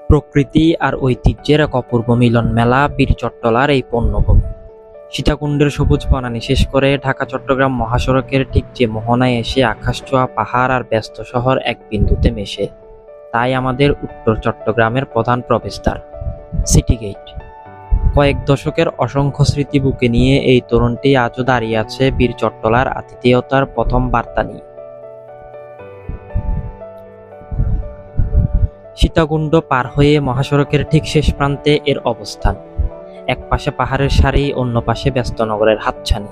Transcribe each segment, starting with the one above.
প্রকৃতি আর ঐতিহ্যের এক অপূর্ব মিলন মেলা পীরচট্টলার এই পণ্যভূমি। সীতাকুণ্ডের সবুজ বনানী শেষ করে ঢাকা-চট্টগ্রাম মহাসড়কের ঠিক যে মোহনায় এসে আকাশছোঁয়া পাহাড় আর ব্যস্ত শহর এক বিন্দুতে মেশে, তাই আমাদের উত্তর চট্টগ্রামের প্রধান প্রবেশদ্বার সিটি গেট। কয়েক দশকের অসংখ্য স্মৃতি বুকে নিয়ে এই তরুণটি আজও দাঁড়িয়ে আছে পীরচট্টলার আতিথেয়তার প্রথম বার্তা নিয়ে। সীতাকুণ্ড পার হয়ে মহাসড়কের ঠিক শেষ প্রান্তে এর অবস্থান। এক পাশে পাহাড়ের সারি, অন্য পাশে ব্যস্ত নগরের হাতছানি।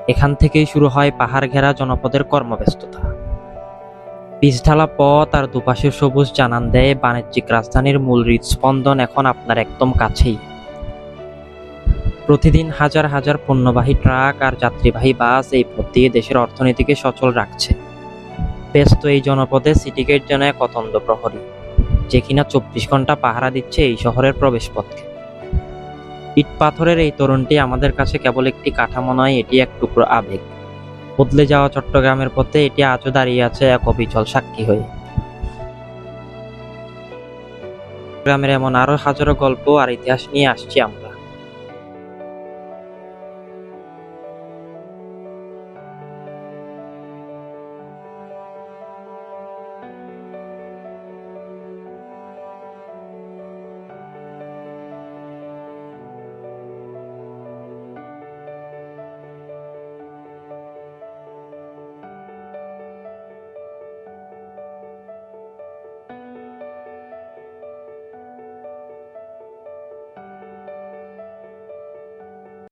এখান থেকেই শুরু হয় পাহাড় ঘেরা জনপদের কর্মব্যস্ততা। পিচঢালা পথ আর দুপাশে সবুজ জানান দেয় বাণিজ্যিক রাজধানীর মূল হৃদস্পন্দন এখন আপনার একদম কাছেই। প্রতিদিন হাজার হাজার পণ্যবাহী ট্রাক আর যাত্রীবাহী বাস এই পথ দিয়ে দেশের অর্থনীতিকে সচল রাখছে। ব্যস্ত এই জনপদে সিটি গেট যেন এক অতন্দ্র প্রহরী, যে কিনা 24 ঘন্টা পাহারা দিচ্ছে এই শহরের প্রবেশপথকে। ইট পাথরের এই তরুণটি আমাদের কাছে কেবল একটি কাঠামো নয়, এটি এক টুকরো আবেগ। বদলে যাওয়া চট্টগ্রামের পথে এটি আজও দাঁড়িয়ে আছে এক অবিচল সাক্ষী হয়ে। চট্টগ্রামের এমন আরো হাজারো গল্প আর ইতিহাস নিয়ে আসছি আমরা।